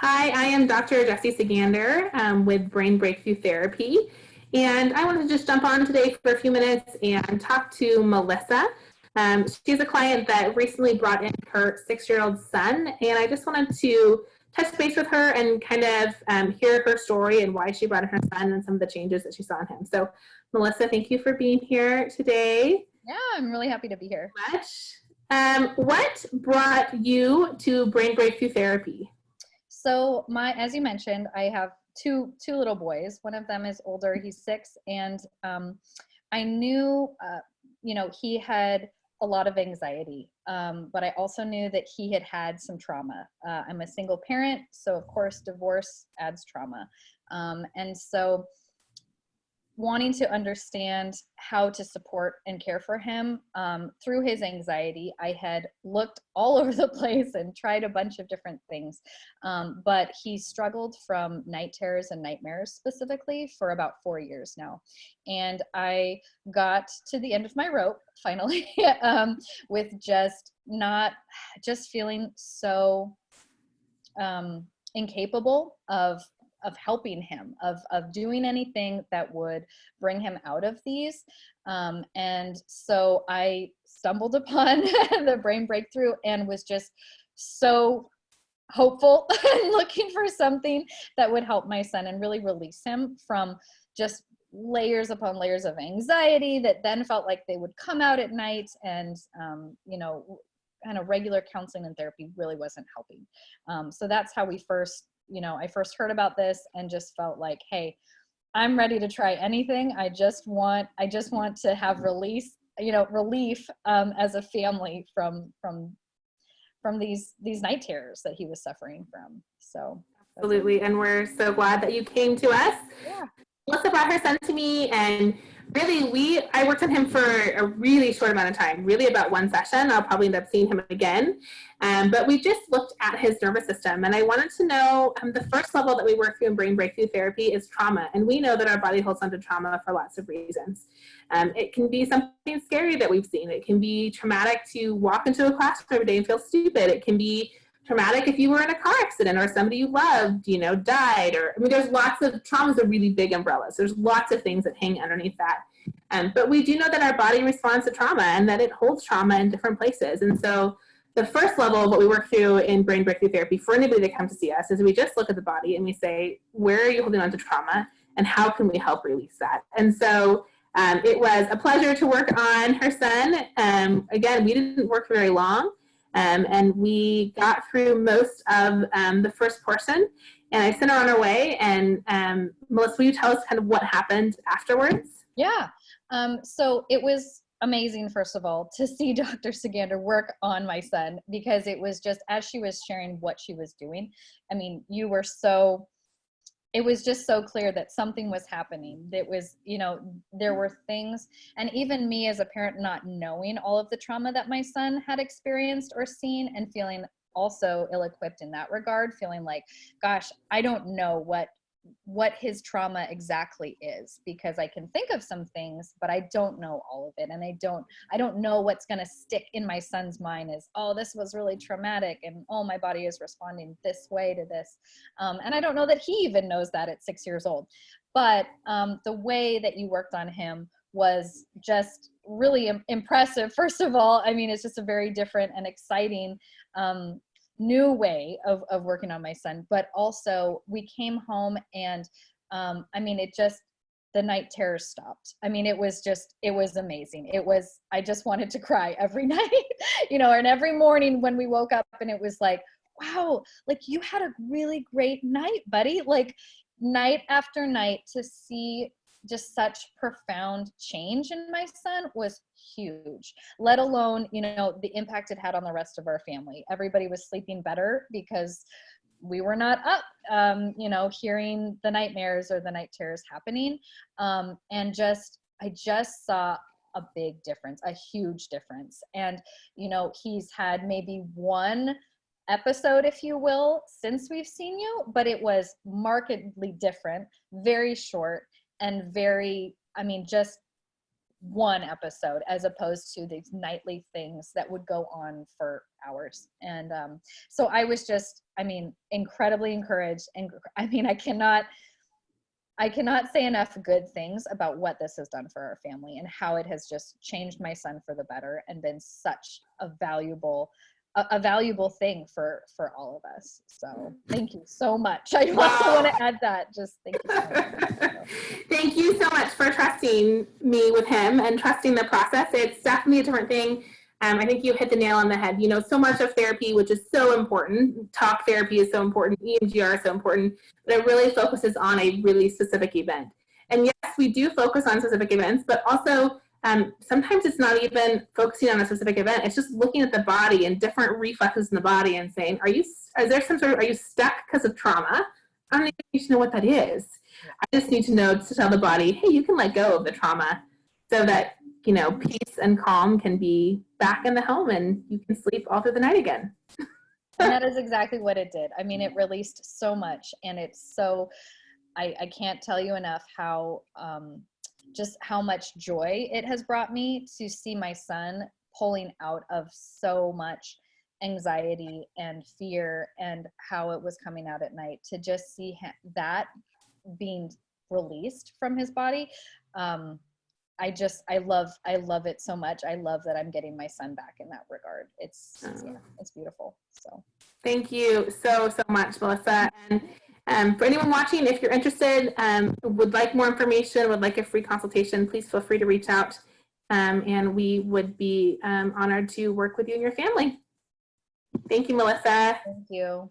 Hi, I am Dr. Jessie Sagander with Brain Breakthrough Therapy. And I wanted to just jump on today for a few minutes and talk to Melissa. She's a client that recently brought in her 6-year-old son. And I just wanted to touch base with her and kind of hear her story and why she brought in her son and some of the changes that she saw in him. So, Melissa, thank you for being here today. Yeah, I'm really happy to be here. What brought you to Brain Breakthrough Therapy? So as you mentioned, I have two little boys. One of them is older; he's 6, and I knew, he had a lot of anxiety, but I also knew that he had had some trauma. I'm a single parent, so of course, divorce adds trauma, and so wanting to understand how to support and care for him through his anxiety. I had looked all over the place and tried a bunch of different things, but he struggled from night terrors and nightmares specifically for about 4 years now. And I got to the end of my rope finally with just feeling so incapable of helping him, of doing anything that would bring him out of these. And so I stumbled upon the brain breakthrough and was just so hopeful and looking for something that would help my son and really release him from just layers upon layers of anxiety that then felt like they would come out at night. And kind of regular counseling and therapy really wasn't helping. So that's how I first heard about this and just felt like, hey, I'm ready to try anything. I just want to have relief as a family from these night terrors that he was suffering from. So Absolutely, and we're so glad that you came to us. Yeah. Melissa brought her son to me, and really, I worked on him for a really short amount of time, really about one session. I'll probably end up seeing him again. But we just looked at his nervous system, and I wanted to know the first level that we work through in brain breakthrough therapy is trauma. And we know that our body holds onto trauma for lots of reasons. It can be something scary that we've seen. It can be traumatic to walk into a classroom every day and feel stupid. It can be traumatic if you were in a car accident or somebody you loved, died. There's lots of traumas are really big umbrellas. There's lots of things that hang underneath that. But we do know that our body responds to trauma and that it holds trauma in different places. And so the first level of what we work through in brain breakthrough therapy for anybody that comes to see us is we just look at the body and we say, where are you holding on to trauma and how can we help release that? And so it was a pleasure to work on her son. Again, we didn't work for very long. And we got through most of the first portion, and I sent her on her way. And Melissa, will you tell us kind of what happened afterwards? Yeah. So it was amazing, first of all, to see Dr. Sagander work on my son, because it was just, as she was sharing what she was doing, it was just so clear that something was happening. That was, there were things, and even me as a parent not knowing all of the trauma that my son had experienced or seen and feeling also ill-equipped in that regard, feeling like, gosh, I don't know what his trauma exactly is, because I can think of some things, but I don't know all of it. And I don't know what's going to stick in my son's mind as, oh, this was really traumatic. And oh, my body is responding this way to this. And I don't know that he even knows that at 6 years old. But the way that you worked on him was just really impressive. First of all, it's just a very different and exciting new way of working on my son. But also we came home and the night terrors stopped. It was amazing. I just wanted to cry every night, and every morning when we woke up, and it was like, wow, like, you had a really great night, buddy. Like, night after night, to see just such profound change in my son was huge, let alone, the impact it had on the rest of our family. Everybody was sleeping better because we were not up, hearing the nightmares or the night terrors happening. And I just saw a big difference, a huge difference. And, he's had maybe one episode, if you will, since we've seen you, but it was markedly different, very short, and very, just one episode as opposed to these nightly things that would go on for hours. And so I was just, I mean, incredibly encouraged. And I mean, I cannot say enough good things about what this has done for our family and how it has just changed my son for the better and been such a valuable thing for all of us. So thank you so much. I also want to add that. Just thank you so much. Thank you so much for trusting me with him and trusting the process. It's definitely a different thing. I think you hit the nail on the head. You know, so much of therapy, which is so important, talk therapy is so important, EMDR is so important, but it really focuses on a really specific event. And yes, we do focus on specific events, but also sometimes it's not even focusing on a specific event. It's just looking at the body and different reflexes in the body and saying, are you stuck because of trauma? I don't even need to know what that is. I just need to know to tell the body, hey, you can let go of the trauma so that, you know, peace and calm can be back in the home and you can sleep all through the night again. And that is exactly what it did. I mean, it released so much, and it's so, I can't tell you enough how, just how much joy it has brought me to see my son pulling out of so much anxiety and fear and how it was coming out at night, to just see that being released from his body. I love it so much. I love that I'm getting my son back in that regard. It's beautiful. So thank you so much, Melissa. And for anyone watching, if you're interested, would like more information, would like a free consultation, please feel free to reach out. And we would be honored to work with you and your family. Thank you, Melissa. Thank you.